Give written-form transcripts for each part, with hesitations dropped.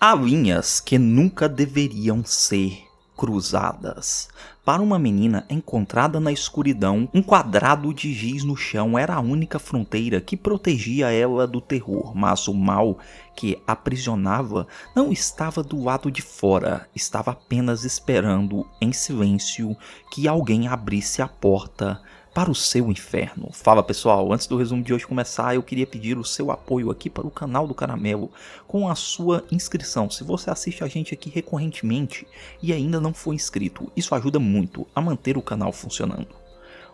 Há linhas que nunca deveriam ser cruzadas. Para uma menina encontrada na escuridão, um quadrado de giz no chão era a única fronteira que protegia ela do terror, mas o mal que aprisionava não estava do lado de fora, estava apenas esperando em silêncio que alguém abrisse a porta para o seu inferno. Fala pessoal, antes do resumo de hoje começar, eu queria pedir o seu apoio aqui para o canal do Caramelo com a sua inscrição. Se você assiste a gente aqui recorrentemente e ainda não for inscrito, isso ajuda muito a manter o canal funcionando.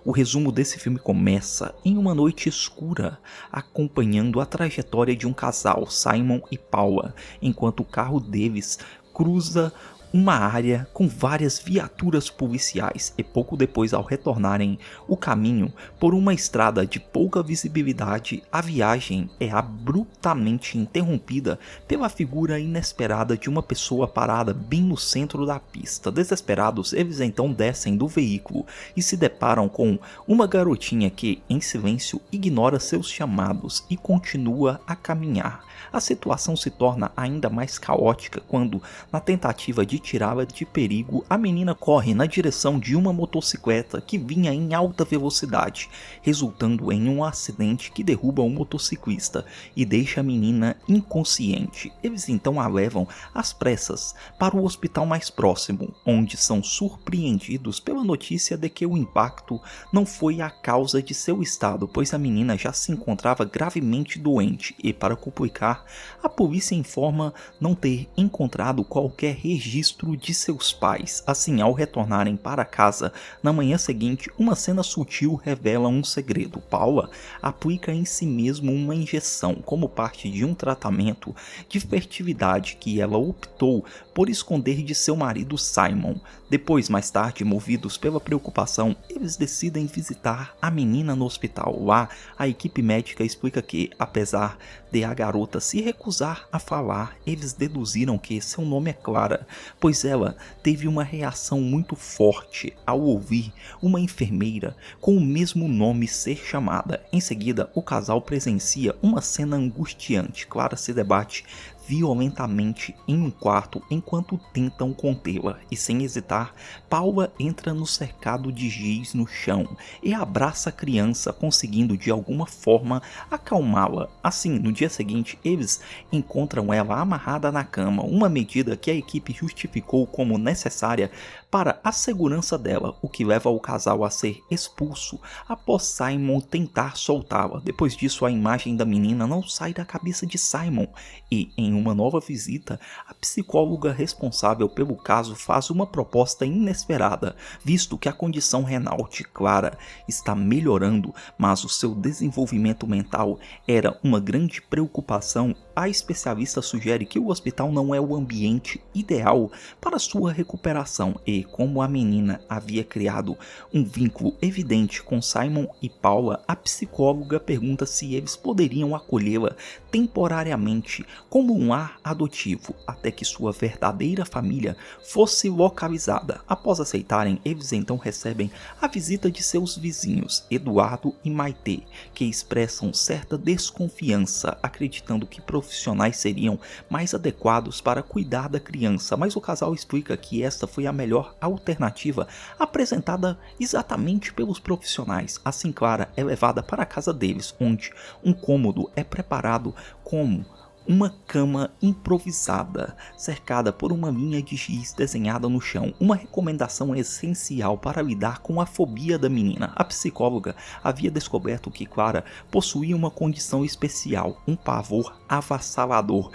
O resumo desse filme começa em uma noite escura, acompanhando a trajetória de um casal, Simon e Paula, enquanto o carro deles cruza uma área com várias viaturas policiais e pouco depois, ao retornarem o caminho por uma estrada de pouca visibilidade, a viagem é abruptamente interrompida pela figura inesperada de uma pessoa parada bem no centro da pista. Desesperados, eles então descem do veículo e se deparam com uma garotinha que, em silêncio, ignora seus chamados e continua a caminhar. A situação se torna ainda mais caótica quando, na tentativa de tirá-la de perigo, a menina corre na direção de uma motocicleta que vinha em alta velocidade, resultando em um acidente que derruba o motociclista e deixa a menina inconsciente. Eles então a levam às pressas para o hospital mais próximo, onde são surpreendidos pela notícia de que o impacto não foi a causa de seu estado, pois a menina já se encontrava gravemente doente e, para complicar, a polícia informa não ter encontrado qualquer registro de seus pais. Assim, ao retornarem para casa na manhã seguinte, uma cena sutil revela um segredo. Paula aplica em si mesma uma injeção como parte de um tratamento de fertilidade que ela optou por esconder de seu marido Simon. Depois, mais tarde, movidos pela preocupação, eles decidem visitar a menina no hospital. Lá, a equipe médica explica que, apesar de a garota se recusar a falar, eles deduziram que seu nome é Clara, pois ela teve uma reação muito forte ao ouvir uma enfermeira com o mesmo nome ser chamada. Em seguida, o casal presencia uma cena angustiante. Clara se debate violentamente em um quarto enquanto tentam contê-la, e sem hesitar, Paula entra no cercado de giz no chão e abraça a criança, conseguindo de alguma forma acalmá-la. Assim, no dia seguinte, eles encontram ela amarrada na cama, uma medida que a equipe justificou como necessária para a segurança dela, o que leva o casal a ser expulso após Simon tentar soltá-la. Depois disso, a imagem da menina não sai da cabeça de Simon e, em uma nova visita, a psicóloga responsável pelo caso faz uma proposta inesperada, visto que a condição renal de Clara está melhorando, mas o seu desenvolvimento mental era uma grande preocupação. A especialista sugere que o hospital não é o ambiente ideal para sua recuperação e, como a menina havia criado um vínculo evidente com Simon e Paula, a psicóloga pergunta se eles poderiam acolhê-la temporariamente como um lar adotivo, até que sua verdadeira família fosse localizada. Após aceitarem, eles então recebem a visita de seus vizinhos, Eduardo e Maite, que expressam certa desconfiança, acreditando que profissionais seriam mais adequados para cuidar da criança, mas o casal explica que esta foi a melhor alternativa apresentada exatamente pelos profissionais. Assim, Clara é levada para a casa deles, onde um cômodo é preparado como uma cama improvisada, cercada por uma linha de giz desenhada no chão, uma recomendação essencial para lidar com a fobia da menina. A psicóloga havia descoberto que Clara possuía uma condição especial, um pavor avassalador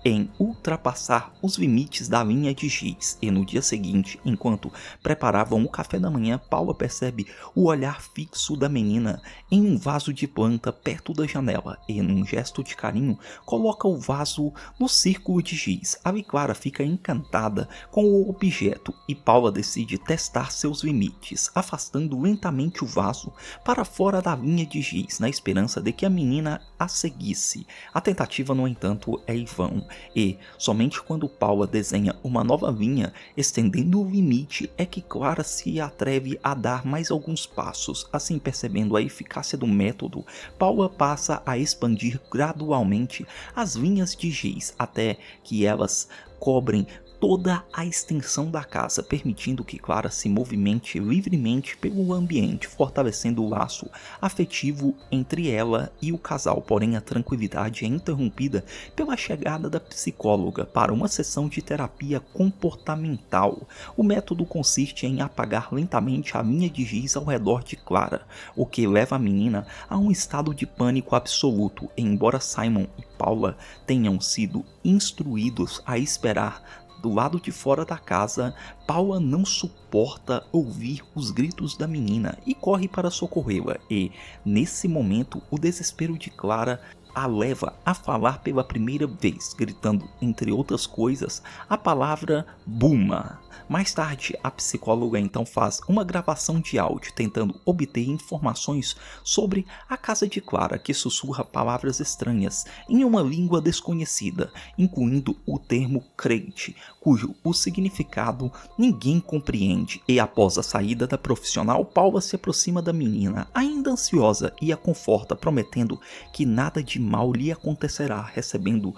em ultrapassar os limites da linha de giz, e no dia seguinte, enquanto preparavam o café da manhã, Paula percebe o olhar fixo da menina em um vaso de planta perto da janela e, num gesto de carinho, coloca o vaso no círculo de giz. A Clara fica encantada com o objeto e Paula decide testar seus limites, afastando lentamente o vaso para fora da linha de giz, na esperança de que a menina a seguisse. A tentativa, no entanto, é em vão, e somente quando Paula desenha uma nova linha estendendo o limite é que Clara se atreve a dar mais alguns passos. Assim, percebendo a eficácia do método, Paula passa a expandir gradualmente as linhas de giz até que elas cobrem toda a extensão da casa, permitindo que Clara se movimente livremente pelo ambiente, fortalecendo o laço afetivo entre ela e o casal. Porém, a tranquilidade é interrompida pela chegada da psicóloga para uma sessão de terapia comportamental. O método consiste em apagar lentamente a linha de giz ao redor de Clara, o que leva a menina a um estado de pânico absoluto. E embora Simon e Paula tenham sido instruídos a esperar do lado de fora da casa, Paula não suporta ouvir os gritos da menina e corre para socorrê-la. E, nesse momento, o desespero de Clara a leva a falar pela primeira vez, gritando, entre outras coisas, a palavra Buma. Mais tarde, a psicóloga então faz uma gravação de áudio tentando obter informações sobre a casa de Clara, que sussurra palavras estranhas em uma língua desconhecida, incluindo o termo crente, cujo o significado ninguém compreende. E após a saída da profissional, Paula se aproxima da menina, ainda ansiosa, e a conforta, prometendo que nada de mal lhe acontecerá, recebendo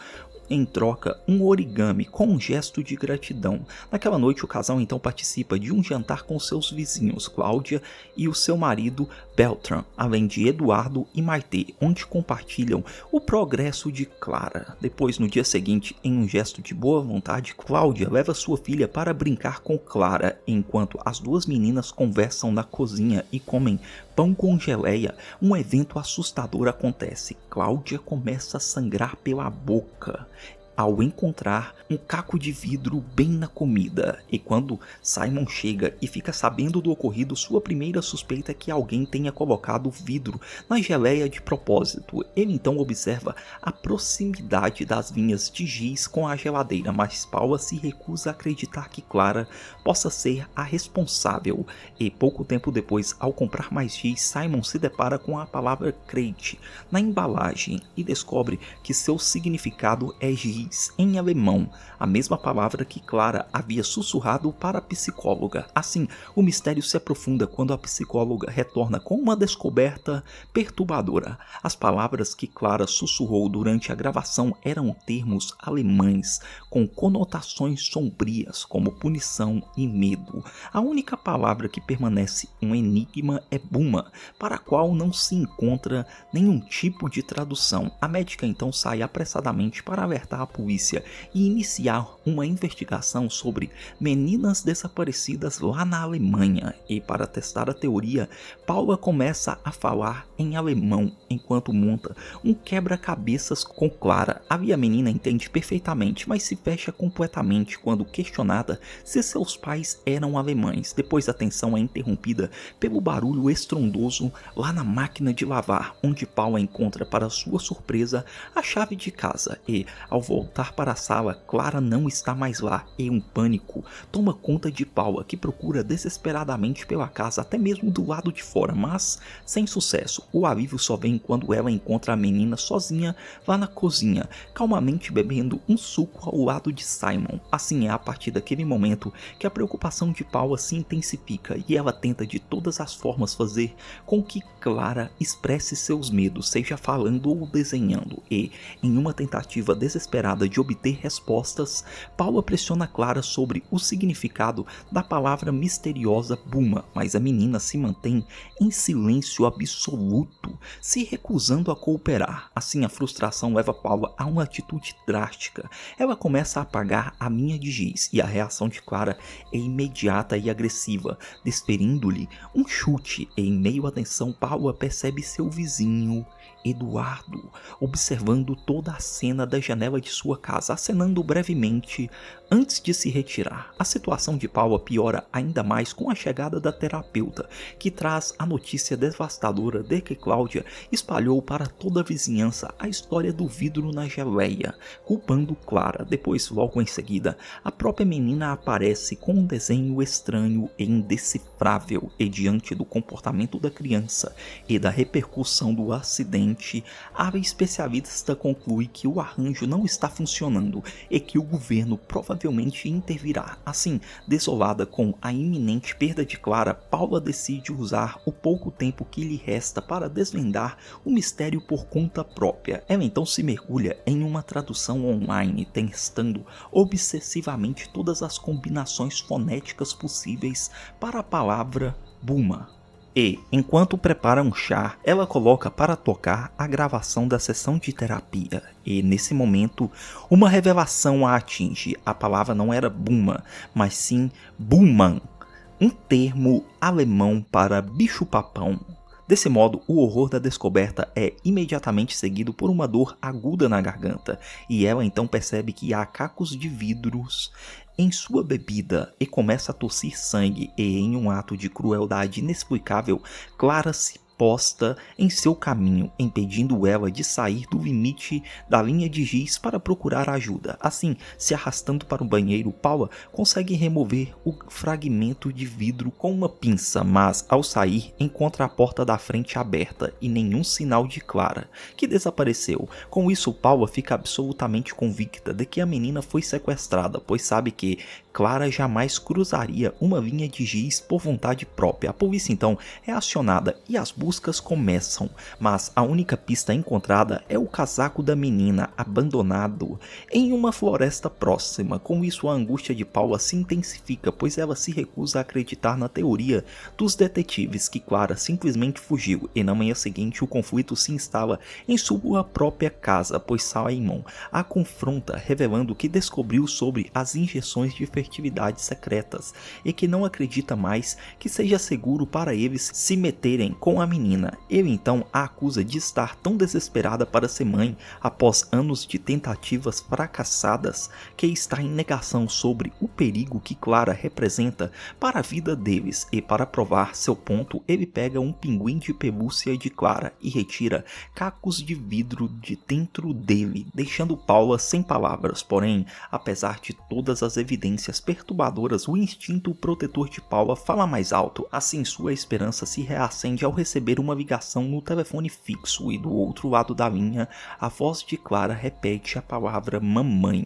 em troca um origami com um gesto de gratidão. Naquela noite, o casal então participa de um jantar com seus vizinhos, Cláudia e o seu marido Beltran, além de Eduardo e Maitê, onde compartilham o progresso de Clara. Depois, no dia seguinte, em um gesto de boa vontade, Cláudia leva sua filha para brincar com Clara, enquanto as duas meninas conversam na cozinha e comem pão com geleia. Um evento assustador acontece. Cláudia começa a sangrar pela boca ao encontrar um caco de vidro bem na comida, e quando Simon chega e fica sabendo do ocorrido, sua primeira suspeita é que alguém tenha colocado vidro na geleia de propósito. Ele então observa a proximidade das linhas de giz com a geladeira, mas Paula se recusa a acreditar que Clara possa ser a responsável, e pouco tempo depois, ao comprar mais giz, Simon se depara com a palavra crate na embalagem e descobre que seu significado é giz em alemão, a mesma palavra que Clara havia sussurrado para a psicóloga. Assim, o mistério se aprofunda quando a psicóloga retorna com uma descoberta perturbadora. As palavras que Clara sussurrou durante a gravação eram termos alemães com conotações sombrias como punição e medo. A única palavra que permanece um enigma é Buma, para a qual não se encontra nenhum tipo de tradução. A médica então sai apressadamente para alertar a polícia e iniciar uma investigação sobre meninas desaparecidas lá na Alemanha. E para testar a teoria, Paula começa a falar em alemão enquanto monta um quebra-cabeças com Clara. A menina entende perfeitamente, mas se fecha completamente quando questionada se seus pais eram alemães. Depois a tensão é interrompida pelo barulho estrondoso lá na máquina de lavar, onde Paula encontra, para sua surpresa, a chave de casa e, ao voltar para a sala, Clara não está mais lá e um pânico toma conta de Paula, que procura desesperadamente pela casa, até mesmo do lado de fora, mas sem sucesso. O alívio só vem quando ela encontra a menina sozinha lá na cozinha, calmamente bebendo um suco ao lado de Simon. Assim, é a partir daquele momento que a preocupação de Paula se intensifica e ela tenta de todas as formas fazer com que Clara expresse seus medos, seja falando ou desenhando, e, em uma tentativa desesperada de obter respostas, Paula pressiona Clara sobre o significado da palavra misteriosa Buma, mas a menina se mantém em silêncio absoluto, se recusando a cooperar. Assim, a frustração leva Paula a uma atitude drástica. Ela começa a apagar a linha de giz e a reação de Clara é imediata e agressiva, desferindo-lhe um chute, e em meio à tensão, Paula percebe seu vizinho Eduardo observando toda a cena da janela de sua casa, acenando brevemente antes de se retirar. A situação de Paula piora ainda mais com a chegada da terapeuta, que traz a notícia devastadora de que Cláudia espalhou para toda a vizinhança a história do vidro na geleia, culpando Clara. Depois, logo em seguida, a própria menina aparece com um desenho estranho e indecifrável, e diante do comportamento da criança e da repercussão do acidente, Finalmente, a especialista conclui que o arranjo não está funcionando e que o governo provavelmente intervirá. Assim, desolada com a iminente perda de Clara, Paula decide usar o pouco tempo que lhe resta para desvendar o mistério por conta própria. Ela então se mergulha em uma tradução online, testando obsessivamente todas as combinações fonéticas possíveis para a palavra Buma. E, enquanto prepara um chá, ela coloca para tocar a gravação da sessão de terapia. E, nesse momento, uma revelação a atinge. A palavra não era Buma, mas sim Buhmann, um termo alemão para bicho-papão. Desse modo, o horror da descoberta é imediatamente seguido por uma dor aguda na garganta, e ela então percebe que há cacos de vidros em sua bebida e começa a tossir sangue, e em um ato de crueldade inexplicável, Clara se posta em seu caminho, impedindo ela de sair do limite da linha de giz para procurar ajuda. Assim, se arrastando para o banheiro, Paula consegue remover o fragmento de vidro com uma pinça, mas ao sair encontra a porta da frente aberta e nenhum sinal de Clara, que desapareceu. Com isso, Paula fica absolutamente convicta de que a menina foi sequestrada, pois sabe que Clara jamais cruzaria uma linha de giz por vontade própria. A polícia então é acionada e as buscas começam, mas a única pista encontrada é o casaco da menina abandonado em uma floresta próxima. Com isso, a angústia de Paula se intensifica, pois ela se recusa a acreditar na teoria dos detetives que Clara simplesmente fugiu, e na manhã seguinte o conflito se instala em sua própria casa, pois Simon a confronta, revelando que descobriu sobre as injeções de fertilidade secretas e que não acredita mais que seja seguro para eles se meterem com a menina. Ele então a acusa de estar tão desesperada para ser mãe após anos de tentativas fracassadas que está em negação sobre o perigo que Clara representa para a vida deles, e para provar seu ponto ele pega um pinguim de pelúcia de Clara e retira cacos de vidro de dentro dele, deixando Paula sem palavras. Porém, apesar de todas as evidências perturbadoras, o instinto protetor de Paula fala mais alto. Assim, sua esperança se reacende ao receber uma ligação no telefone fixo, e do outro lado da linha, a voz de Clara repete a palavra mamãe.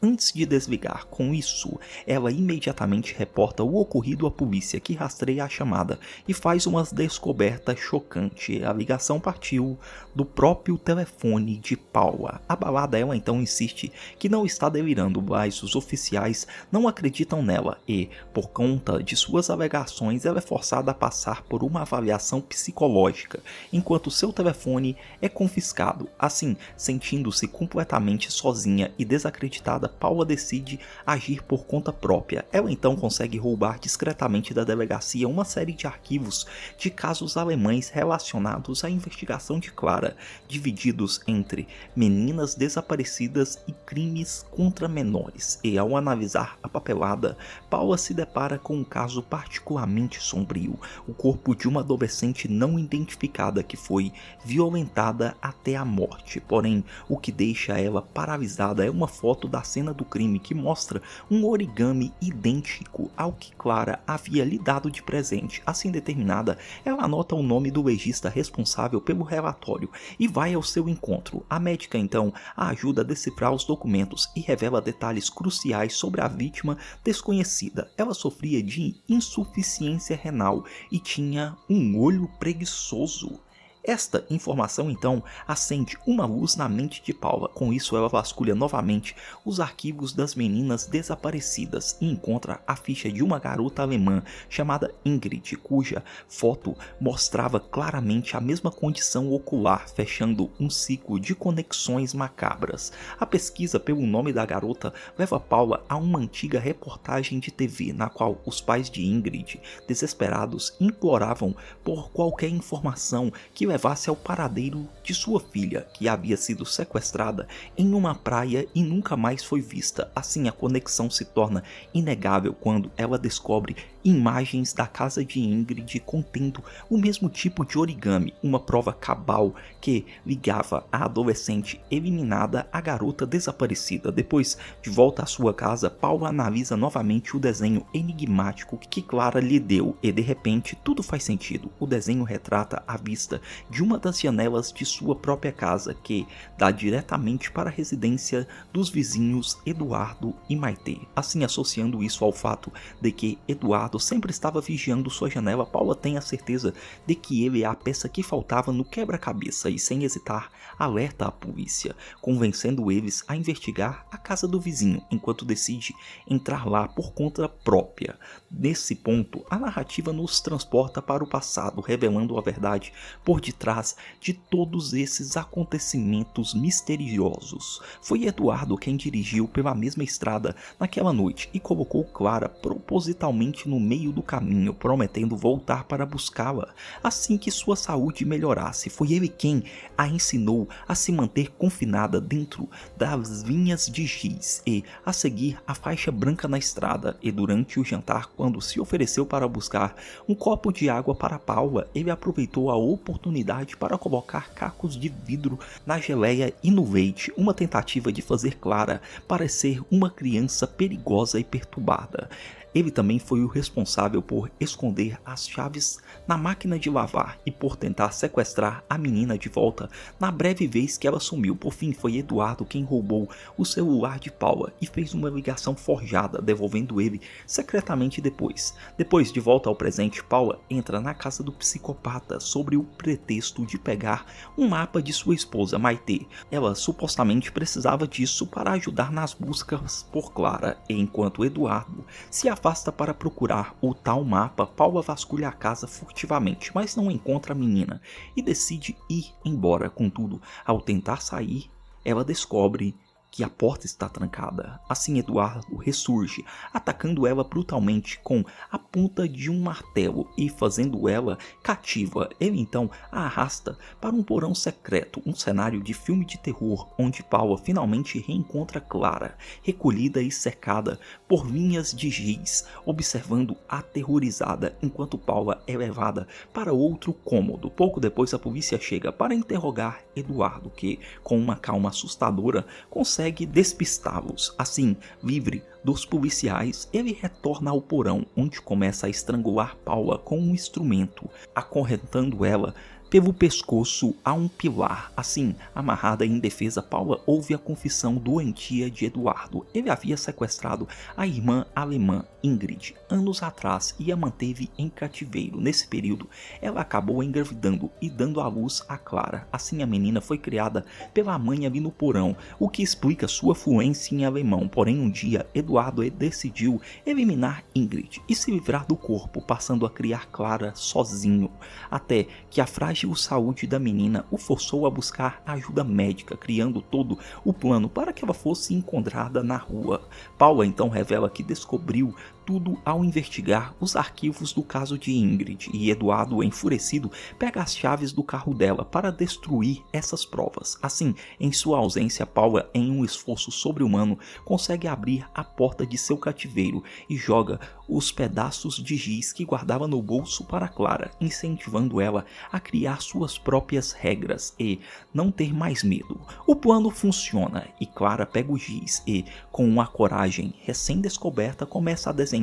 Antes de desligar, com isso, ela imediatamente reporta o ocorrido à polícia, que rastreia a chamada e faz uma descoberta chocante. A ligação partiu do próprio telefone de Paula. Abalada, ela então insiste que não está delirando, mas os oficiais não acreditam nela e, por conta de suas alegações, ela é forçada a passar por uma avaliação psicológica, enquanto seu telefone é confiscado. Assim, sentindo-se completamente sozinha e desacreditada, Paula decide agir por conta própria. Ela então consegue roubar discretamente da delegacia uma série de arquivos de casos alemães relacionados à investigação de Clara, divididos entre meninas desaparecidas e crimes contra menores. E ao analisar a papelada, Paula se depara com um caso particularmente sombrio: o corpo de uma adolescente não identificada que foi violentada até a morte. Porém, o que deixa ela paralisada é uma foto da cena do crime que mostra um origami idêntico ao que Clara havia lhe dado de presente. Assim determinada, ela anota o nome do legista responsável pelo relatório e vai ao seu encontro. A médica então a ajuda a decifrar os documentos e revela detalhes cruciais sobre a vítima desconhecida. Ela sofria de insuficiência renal e tinha um olho preguiçoso. Esta informação então acende uma luz na mente de Paula. Com isso, ela vasculha novamente os arquivos das meninas desaparecidas e encontra a ficha de uma garota alemã chamada Ingrid, cuja foto mostrava claramente a mesma condição ocular, fechando um ciclo de conexões macabras. A pesquisa pelo nome da garota leva Paula a uma antiga reportagem de TV, na qual os pais de Ingrid, desesperados, imploravam por qualquer informação que levasse ao paradeiro de sua filha, que havia sido sequestrada em uma praia e nunca mais foi vista. Assim, a conexão se torna inegável quando ela descobre imagens da casa de Ingrid contendo o mesmo tipo de origami, uma prova cabal que ligava a adolescente eliminada à garota desaparecida. Depois, de volta à sua casa, Paula analisa novamente o desenho enigmático que Clara lhe deu e, de repente, tudo faz sentido. O desenho retrata a vista de uma das janelas de sua própria casa, que dá diretamente para a residência dos vizinhos Eduardo e Maitê. Assim, associando isso ao fato de que Eduardo sempre estava vigiando sua janela, Paula tem a certeza de que ele é a peça que faltava no quebra-cabeça e, sem hesitar, alerta a polícia, convencendo eles a investigar a casa do vizinho, enquanto decide entrar lá por conta própria. Nesse ponto, a narrativa nos transporta para o passado, revelando a verdade por detrás de todos esses acontecimentos misteriosos. Foi Eduardo quem dirigiu pela mesma estrada naquela noite e colocou Clara propositalmente no meio do caminho, prometendo voltar para buscá-la assim que sua saúde melhorasse. Foi ele quem a ensinou a se manter confinada dentro das vinhas de giz e a seguir a faixa branca na estrada. E durante o jantar, quando se ofereceu para buscar um copo de água para Paula, ele aproveitou a oportunidade para colocar cacos de vidro na geleia e no leite, uma tentativa de fazer Clara parecer uma criança perigosa e perturbada. Ele também foi o responsável por esconder as chaves na máquina de lavar e por tentar sequestrar a menina de volta na breve vez que ela sumiu. Por fim, foi Eduardo quem roubou o celular de Paula e fez uma ligação forjada, devolvendo ele secretamente depois. Depois, de volta ao presente, Paula entra na casa do psicopata sobre o pretexto de pegar um mapa de sua esposa, Maitê. Ela supostamente precisava disso para ajudar nas buscas por Clara, e enquanto Eduardo se afasta para procurar o tal mapa, Paula vasculha a casa furtivamente, mas não encontra a menina e decide ir embora. Contudo, ao tentar sair, ela descobre que a porta está trancada. Assim, Eduardo ressurge, atacando ela brutalmente com a ponta de um martelo e fazendo ela cativa. Ele então a arrasta para um porão secreto, um cenário de filme de terror, onde Paula finalmente reencontra Clara, recolhida e cercada por vinhas de giz, observando aterrorizada, enquanto Paula é levada para outro cômodo. Pouco depois, a polícia chega para interrogar Eduardo, que, com uma calma assustadora, consegue despistá-los. Assim, livre dos policiais, ele retorna ao porão, onde começa a estrangular Paula com um instrumento, acorrentando ela pelo pescoço a um pilar. Assim, amarrada e indefesa, Paula ouve a confissão doentia de Eduardo. Ele havia sequestrado a irmã alemã Ingrid anos atrás e a manteve em cativeiro. Nesse período, ela acabou engravidando e dando à luz a Clara. Assim, a menina foi criada pela mãe ali no porão, o que explica sua fluência em alemão. Porém, um dia, Eduardo decidiu eliminar Ingrid e se livrar do corpo, passando a criar Clara sozinho, até que a frágil saúde da menina o forçou a buscar ajuda médica, criando todo o plano para que ela fosse encontrada na rua. Paula então revela que descobriu tudo ao investigar os arquivos do caso de Ingrid, e Eduardo, enfurecido, pega as chaves do carro dela para destruir essas provas. Assim, em sua ausência, Paula, em um esforço sobre-humano, consegue abrir a porta de seu cativeiro e joga os pedaços de giz que guardava no bolso para Clara, incentivando ela a criar suas próprias regras e não ter mais medo. O plano funciona e Clara pega o giz e, com uma coragem recém-descoberta, começa a desenhar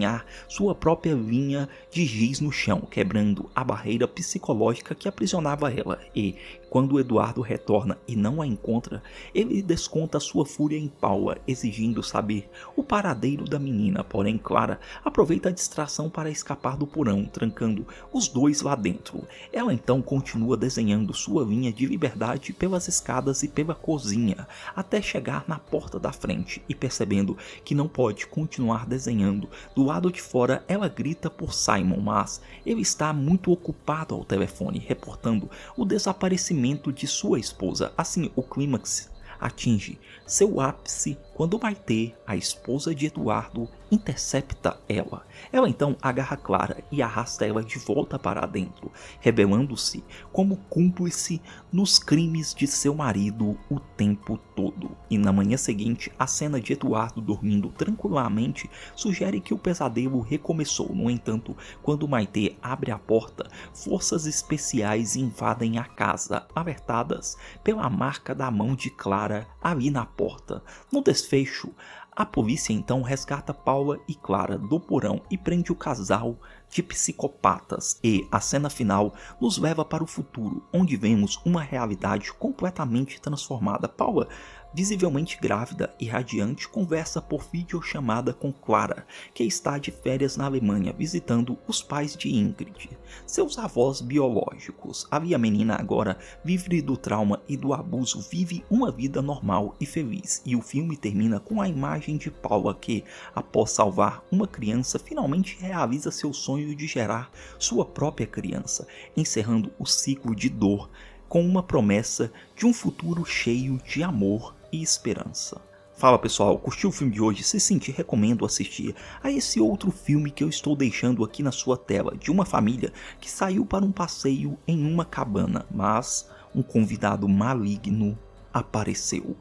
sua própria linha de giz no chão, quebrando a barreira psicológica que aprisionava ela. E, quando Eduardo retorna e não a encontra, ele desconta sua fúria em Paula, exigindo saber o paradeiro da menina. Porém, Clara aproveita a distração para escapar do porão, trancando os dois lá dentro. Ela então continua desenhando sua linha de liberdade pelas escadas e pela cozinha, até chegar na porta da frente, e percebendo que não pode continuar desenhando do lado de fora, ela grita por Simon, mas ele está muito ocupado ao telefone, reportando o desaparecimento de sua esposa. Assim, o clímax atinge seu ápice quando Maitê, a esposa de Eduardo, intercepta ela. Ela então agarra Clara e arrasta ela de volta para dentro, revelando-se como cúmplice nos crimes de seu marido o tempo todo. E na manhã seguinte, a cena de Eduardo dormindo tranquilamente sugere que o pesadelo recomeçou. No entanto, quando Maitê abre a porta, forças especiais invadem a casa, alertadas pela marca da mão de Clara ali na porta. No desfecho, a polícia então resgata Paula e Clara do porão e prende o casal de psicopatas e a cena final nos leva para o futuro, onde vemos uma realidade completamente transformada. Paula, visivelmente grávida e radiante, conversa por videochamada com Clara, que está de férias na Alemanha visitando os pais de Ingrid, seus avós biológicos. A menina agora, livre do trauma e do abuso, vive uma vida normal e feliz, e o filme termina com a imagem de Paula que, após salvar uma criança, finalmente realiza seu sonho de gerar sua própria criança, encerrando o ciclo de dor com uma promessa de um futuro cheio de amor e esperança. Fala pessoal, curtiu o filme de hoje? Se sentir, recomendo assistir a esse outro filme que eu estou deixando aqui na sua tela, de uma família que saiu para um passeio em uma cabana, mas um convidado maligno apareceu.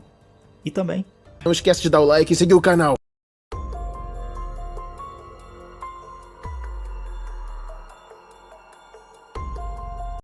E também, não esquece de dar o like e seguir o canal.